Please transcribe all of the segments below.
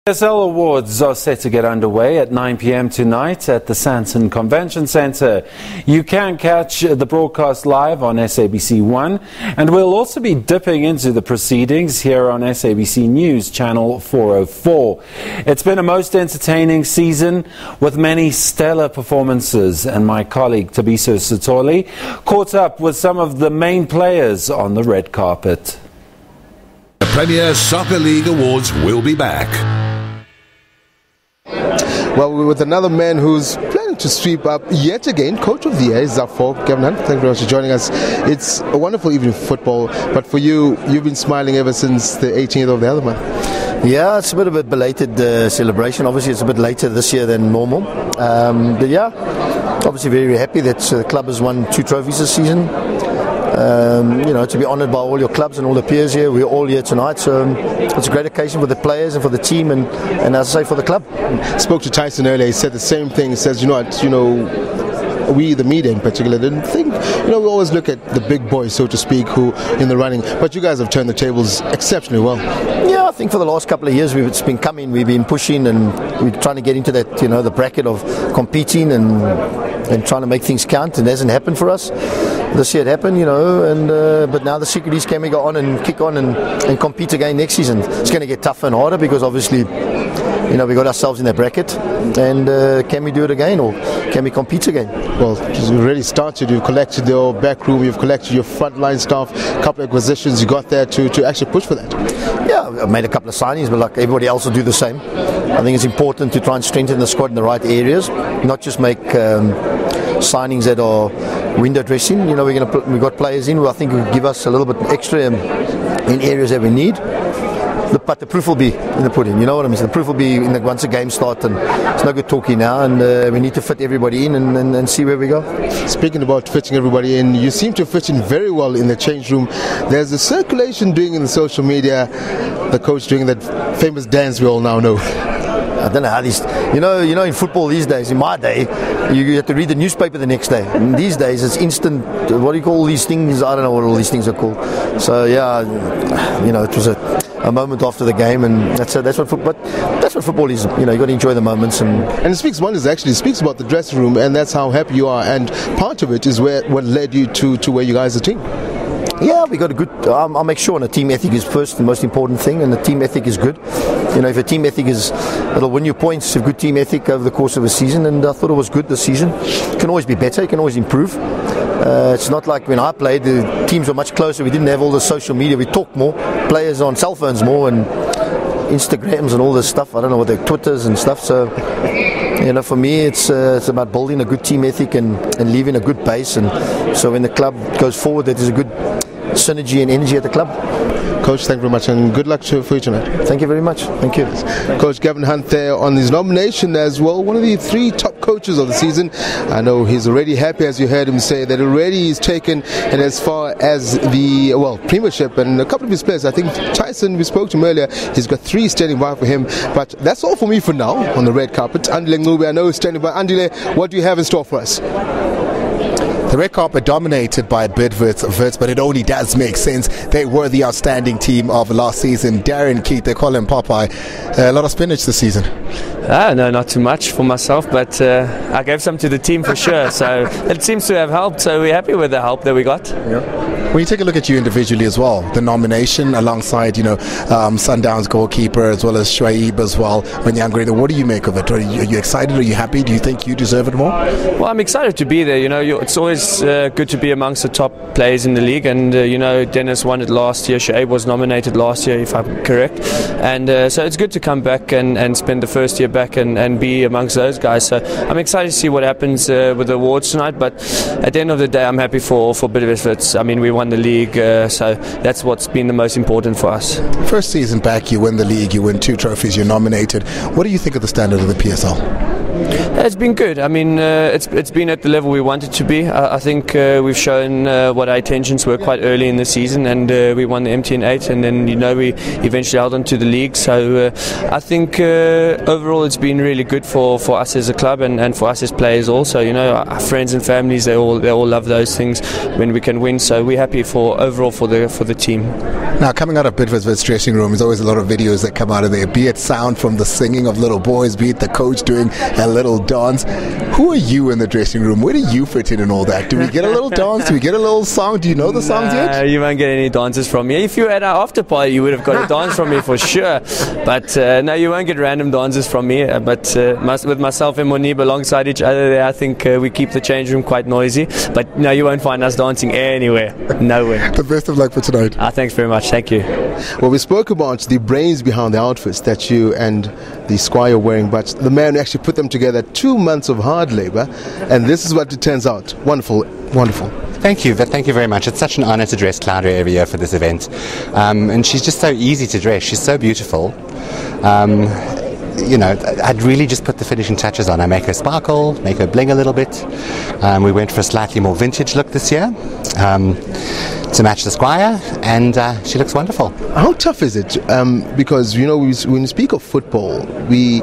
PSL Awards are set to get underway at 9 p.m. tonight at the Sandton Convention Centre. You can catch the broadcast live on SABC 1, and we'll also be dipping into the proceedings here on SABC News Channel 404. It's been a most entertaining season with many stellar performances, and my colleague Tabiso Sitoli caught up with some of the main players on the red carpet. The Premier Soccer League Awards will be back. Well, we're with another man who's planning to sweep up yet again. Coach of the Year is up for Gavin. Thank you very much for joining us. It's a wonderful evening of football, but for you, you've been smiling ever since the 18th of the other month. Yeah, it's a bit of a belated celebration. Obviously, it's a bit later this year than normal. But yeah, obviously very happy that the club has won 2 trophies this season. To be honoured by all your clubs and all the peers here. We're all here tonight, so it's a great occasion for the players and for the team, and as I say, for the club. Spoke to Tyson earlier. He said the same thing. He says, we, the media in particular, didn't think, we always look at the big boys, so to speak, who in the running, but you guys have turned the tables exceptionally well. Yeah, I think for the last couple of years we've been pushing, and we're trying to get into that, the bracket of competing and trying to make things count, and it hasn't happened for us. This year it happened, but now the secret is, can we go on and kick on and compete again next season? It's going to get tougher and harder because obviously, we got ourselves in that bracket, and can we do it again, or can we compete again? Well, you've already started. You've collected your back room, you've collected your frontline staff, a couple of acquisitions you got there to actually push for that. Yeah, I've made a couple of signings, but like everybody else will do the same. I think it's important to try and strengthen the squad in the right areas, not just make signings that are window dressing. We've got players in who I think will give us a little bit extra in areas that we need. But the proof will be in the pudding, you know what I mean? So the proof will be once the game starts, and it's no good talking now, and we need to fit everybody in and see where we go. Speaking about fitting everybody in, you seem to fit in very well in the change room. There's a circulation doing in the social media, the coach doing that famous dance we all now know. I don't know how these, in football these days, in my day, you have to read the newspaper the next day. And these days, it's instant, what do you call all these things? I don't know what all these things are called. So, yeah, it was a moment after the game, and that's what football is. You got to enjoy the moments. And it speaks wonders, actually. It speaks about the dressing room, and that's how happy you are. And part of it is what led you to where you guys are team. Yeah, we got a good. I'll make sure the team ethic is first, the most important thing, and the team ethic is good. If a team ethic it'll win you points. A good team ethic over the course of a season, and I thought it was good this season. It can always be better. It can always improve. It's not like when I played, the teams were much closer. We didn't have all the social media. We talked more. Players on cell phones more and Instagrams and all this stuff. I don't know what their Twitters and stuff. So, for me, it's about building a good team ethic and leaving a good base. And so when the club goes forward, there's a good synergy and energy at the club. Coach, thank you very much, and good luck for you tonight. Thank you very much. Thank you. Coach Gavin Hunt there on his nomination as well, one of the 3 top coaches of the season. I know he's already happy, as you heard him say, that already he's taken and as far as the premiership and a couple of his players. I think Tyson, we spoke to him earlier, he's got 3 standing by for him. But that's all for me for now on the red carpet. Andile Ngube, I know, is standing by. Andile, what do you have in store for us? The red carpet dominated by Bidvest, but it only does make sense. They were the outstanding team of last season. Darren, Keith, they call him Popeye. A lot of spinach this season. No, not too much for myself, but I gave some to the team for sure. So it seems to have helped. So we're happy with the help that we got. Yeah. When you take a look at you individually as well, the nomination alongside, Sundown's goalkeeper as well as Shoaib as well, Manyangre, what do you make of it? Are you excited? Are you happy? Do you think you deserve it more? Well, I'm excited to be there. It's always good to be amongst the top players in the league, and Dennis won it last year. Shoaib was nominated last year, if I'm correct, and so it's good to come back and spend the first year back and be amongst those guys. So I'm excited to see what happens with the awards tonight, but at the end of the day, I'm happy for Bidvest. I mean, we won the league, so that's what's been the most important for us. First season back, you win the league, you win 2 trophies, you're nominated. What do you think of the standard of the PSL? It's been good. I mean, it's been at the level we want it to be. I think we've shown what our intentions were quite early in the season, and we won the MTN 8, and then we eventually held on to the league. So I think overall it's been really good for us as a club and for us as players also. Our friends and families, they all love those things when we can win. So we're happy overall for the team. Now, coming out of Bidford's dressing room, there's always a lot of videos that come out of there, be it sound from the singing of little boys, be it the coach doing a little dance. Who are you in the dressing room? Where do you fit in and all that? Do we get a little dance? Do we get a little song? Do you know the songs yet? You won't get any dances from me. If you were at our after party, you would have got a dance from me for sure. But no, you won't get random dances from me. But with myself and Monib alongside each other there, I think we keep the change room quite noisy. But no, you won't find us dancing anywhere. Nowhere. The best of luck for tonight. Thanks very much. Thank you. Well, we spoke about the brains behind the outfits that you and the squire are wearing, but the man who actually put them together, 2 months of hard labor, and this is what it turns out. Wonderful, wonderful. Thank you very much. It's such an honour to dress Claudia every year for this event, and she's just so easy to dress. She's so beautiful. I'd really just put the finishing touches on. I make her sparkle, make her bling a little bit. We went for a slightly more vintage look this year to match the squire, and she looks wonderful. How tough is it? Because when we speak of football, we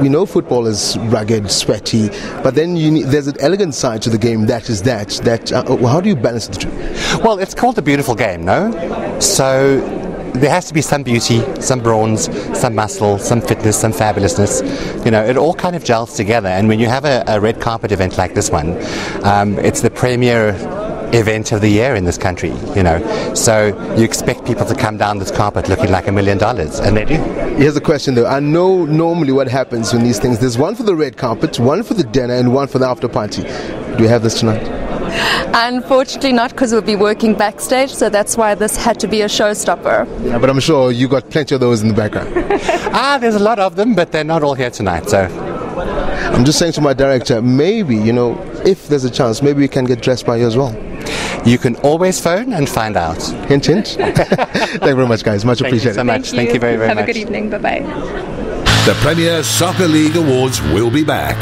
know football is rugged, sweaty, but then there's an elegant side to the game. How do you balance the two? Well, it's called a beautiful game, no? So there has to be some beauty, some brawns, some muscle, some fitness, some fabulousness. It all kind of gels together. And when you have a red carpet event like this one, it's the premier event of the year in this country, so you expect people to come down this carpet looking like $1 million, and they do. Here's a question though. I know normally what happens when these things, there's one for the red carpet, one for the dinner, and one for the after party. Do we have this tonight? Unfortunately not, because we'll be working backstage, so that's why this had to be a showstopper. Yeah, but I'm sure you got plenty of those in the background. There's a lot of them, but they're not all here tonight, so I'm just saying to my director, maybe, if there's a chance, maybe we can get dressed by you as well. You can always phone and find out. Hint, hint. Thank you very much, guys. Much appreciated. Thank you so much. Thank you very, very much. Have a good evening. Bye-bye. The Premier Soccer League Awards will be back.